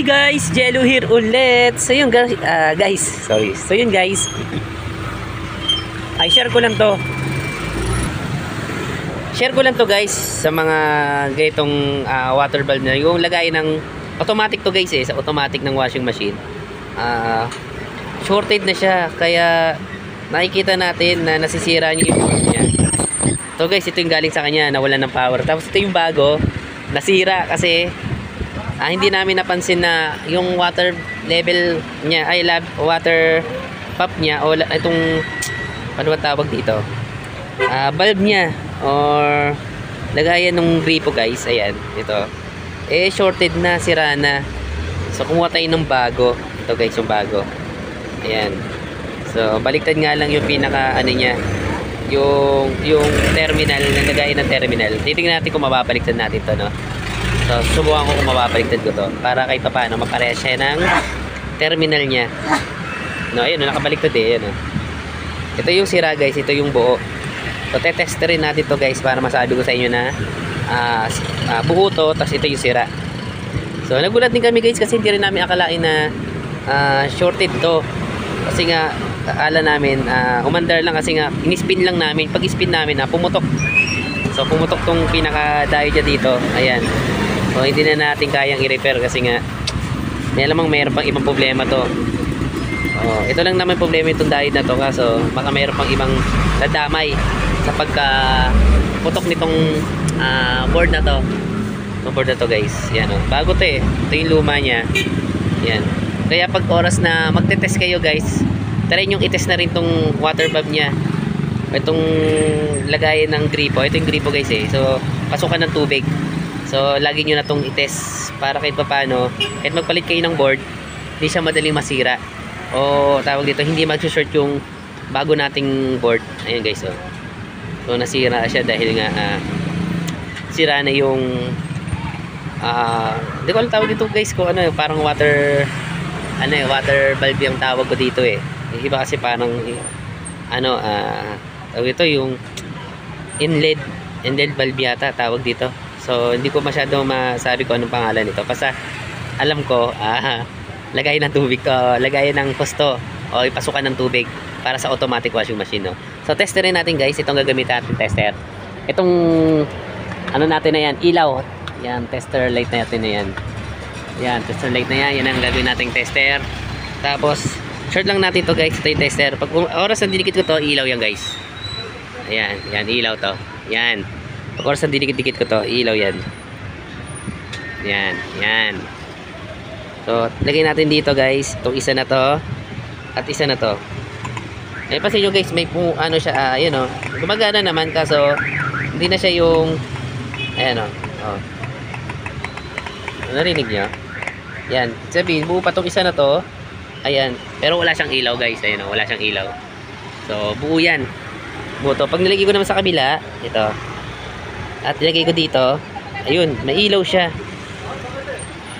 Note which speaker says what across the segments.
Speaker 1: Hi guys, Jello here ulit. So yun guys, sorry. So yun guys. Ay share ko lang to. Share ko lang to guys sa mga ganitong water valve na yung lagay ng automatic to guys sa automatic ng washing machine. Shorted na siya kaya nakikita natin na nasisira niya yung valve niya. So guys, ito yung galing sa kanya, nawalan ng power. Tapos ito yung bago, nasira kasi hindi namin napansin na yung water level niya water pump niya o itong ano ba tawag dito, valve niya or lagayan ng gripo guys, ayan, ito shorted na, sira na. So kumuha tayo ng bago. Ito guys yung bago, ayan. So baliktad nga lang yung pinaka ano niya, yung terminal, nalagayan ng terminal. Titingnan natin kung mababaliktad natin to, no? So, subukan ko kung mababaliktad ko to para kahit pa paano maparehas siya ng terminal niya. No, ayun, nakabaliktad ayun. Ito yung sira guys, ito yung buo. So, tetest rin natin to guys para masabi ko sa inyo na buo to, tapos ito yung sira. So, nagulat din kami guys kasi hindi rin namin akalain na shorted to. Kasi nga, akala namin, umandar lang kasi nga, in-spin lang namin. Pag spin namin, pumutok. So, pumutok tong pinaka-diode dito. Ayan. So, hindi na natin kayang i-repair kasi nga may alamang mayroon pang ibang problema to. Ito lang naman problema itong diode na to, kaso baka mayroon pang ibang nadamay sa pagka-putok nitong board na to. Itong board na to guys. Yan, bago to Ito yung luma niya. Yan. Kaya pag oras na magte-test kayo guys, try nyo i-test na rin tong water valve niya. Itong lagayan ng gripo. Ito yung gripo guys So, pasukan ng tubig. So, lagi nyo na itong i-test para kahit pa paano, kahit magpalit kayo ng board, hindi siya madaling masira. O tawag dito, hindi mag-short yung bago nating board. Ayan guys, So, nasira siya dahil nga sira na yung hindi ko alam tawag dito guys kung ano, parang water valve yung tawag ko dito Yung iba kasi parang tawag dito yung inlet valve yata tawag dito. So, hindi ko masyado masabi ko anong pangalan nito. Basta, alam ko, lagayan ng tubig, lagayan ng posto, o ipasukan ng tubig para sa automatic washing machine, no? So, testerin natin, guys. Itong gagamitin natin, tester. Itong, ano natin na yan, ilaw. Yan, tester light natin na yan. Yan, tester light na yan. Yan ang gagawin nating tester. Tapos, short lang natin to guys. Ito yung tester. Pag oras na dinikit ko to, ilaw yan, guys. Ayan, yan, ilaw to. Yan. Pag oras na dinikit-dikit ko to, ilaw yan. Yan, yan. So, lagay natin dito guys. Itong isa na to. At isa na to. Pansin nyo guys, may ano siya, yun gumagana naman kaso, hindi na siya yung, ayan narinig nyo? Yan. Sabihin, buo pa itong isa na to. Ayan. Pero wala siyang ilaw guys. Ayan wala siyang ilaw. So, buo yan. Buo to. Pag nilagay ko naman sa kabila, ito. At nilagay ko dito, ayun, may ilaw siya.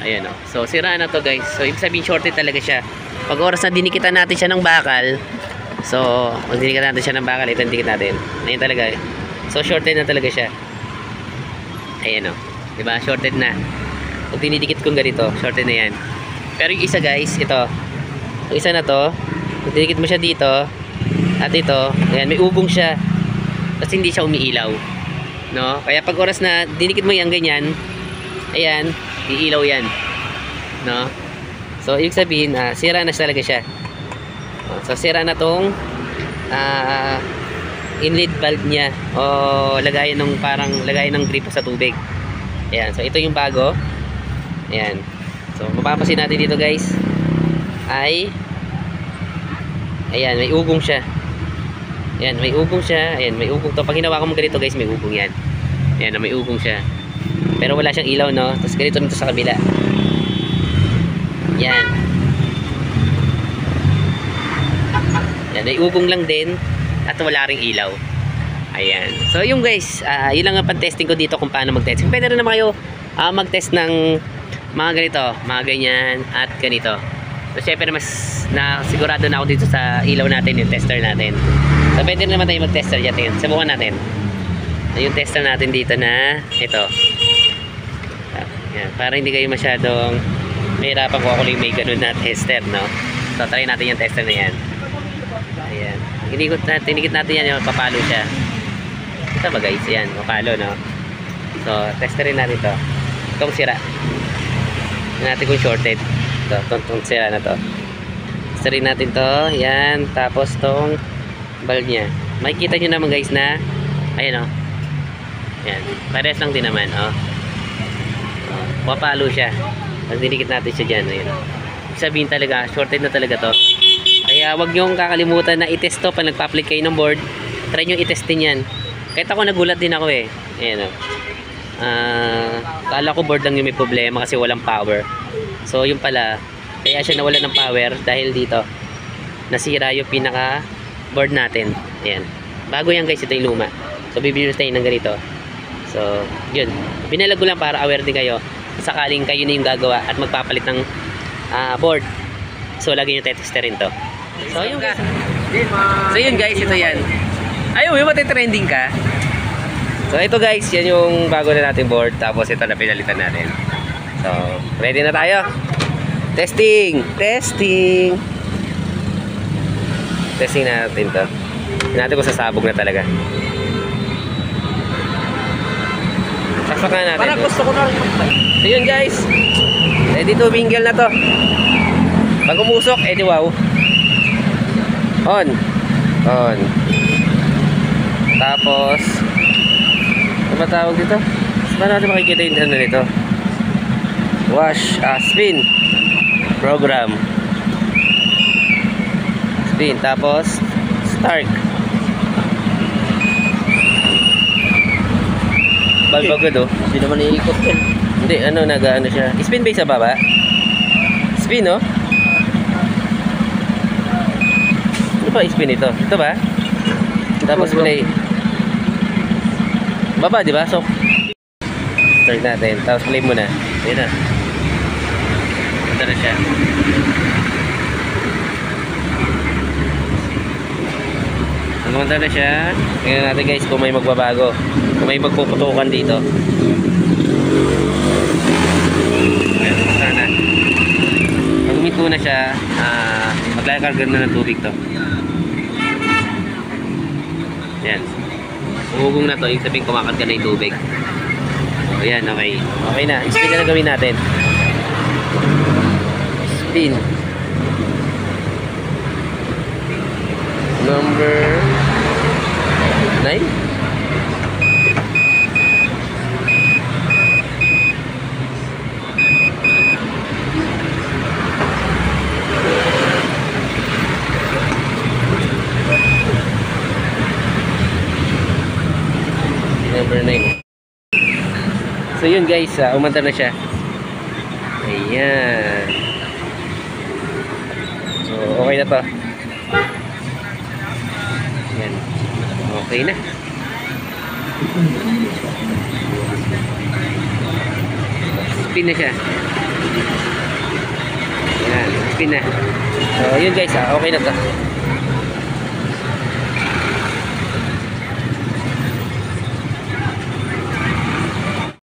Speaker 1: Ayan So, sira na to guys. So, ibig sabihin shorted talaga siya. Pag oras na dinikitan natin siya ng bakal, so, pag dinikitan natin siya ng bakal, ito dikit natin. Ayun talaga. So, shorted na talaga siya. Ayan diba? Shorted na. Pag dinidikit kong ganito, shorted na yan. Pero yung isa guys, ito. Yung isa na to, pag dinikit mo siya dito, at ito, ayan, may ugong siya. Kasi hindi siya umiilaw. No? Kaya pag oras na dinikit mo yan ganyan, ayan, iilaw yan. No? So, ibig sabihin, sira na talaga siya. So, sira na tong inlet valve niya o lagayan ng gripo sa tubig. Ayan. So, ito yung bago. Ayan. So, mapapansin natin dito guys ay ayan, may ugong siya. Ayan, may ugong siya. Ayan, may ugong to. Pag hinawakan mo ganito guys, may ugong yan. Ayan, may ugong siya. Pero wala siyang ilaw, no? Tapos ganito nito sa kabila. Yan. Yan, may ugong lang din. At wala ring ilaw. Ayan. So, yung guys, yun lang ang pan-testing ko dito kung paano mag-test. Pwede rin naman kayo mag-test ng mga ganito, mga ganyan, at ganito. So, syempre mas sigurado na ako dito sa ilaw natin, yung tester natin. So, pwede naman tayo mag-tester dyan. Subukan natin. Yung tester natin dito na ito. Yan, para hindi kayo masyadong Mahirapan ko ako lang may ganun na tester, no? So, try natin yung tester na yan. Ayan. Tinikit natin yan, yung papalo siya. Ito ba guys? Yan, papalo, no? So, testerin natin to. Itong sira. Tignan natin kung shorted. Ito, itong sira na to. Testerin natin to. Yan. Tapos itong valve niya. Makikita nyo naman guys na ayan, oh. Yan. Pares lang din naman, oh. Papalo siya. Pag dinikit natin siya dyan, ayun. Ibig sabihin talaga, shorted na talaga to. Kaya wag nyo kakalimutan na i-test to pag nagpa-apply kayo ng board. Try nyo i-test din yan. Kahit ako nagulat din ako eh. Ayan, oh. Kala ko board lang yung may problema kasi walang power. So yun pala, kaya siya nawala ng power dahil dito nasira yung pinaka board natin. Ayan. Bago yan guys, ito yung luma. So bibili tayo ng ganito. So yun, binalag ko lang para aware din kayo sakaling kayo na yung gagawa at magpapalit ng board. So lagi nyo tetesterin to. So yun guys. So yun guys, ito yan. Ayaw yung matitrending ka. So ito guys, yan yung bago na nating board. Tapos ito na pinalitan natin. So ready na tayo. Testing! Testing! Testing natin to. Tingnan natin kung sasabog na talaga. Saksakan natin. Parang gusto ko na rin mag-bike. So yun guys. Ready to mingle na to. Pag umusok, edi wow. On. On. Tapos ano ba tawag dito? Paano natin makikita yung ano nito? Wash, spin program. Spin, tapos start. Balbagod, oh.
Speaker 2: Hindi naman iikot yan.
Speaker 1: Hindi, ano, nag-ano siya. Spin ba sa baba? Spin, oh. Ano ba spin ito? Ito ba? Tapos play. Baba, di ba? So, start natin. Tapos play muna. Ayan na. Ito na siya. Kumanta na siya. Tingnan natin guys kung may magbabago. Kung may magpuputukan dito. Ayan, sana. Pag uminto na siya, maglakarga na ng tubig to. Ayan. Umugong na to, yung sabing kumakarga na yung tubig. So, ayan, okay. Okay na. Spin na gawin natin. Spin. Number 9. Number 9. So yun guys, umanta na siya. Ayan. So okay na to. Ayan. Okay na. Spin na siya. Ayan, spin na. So yun guys, okay na to.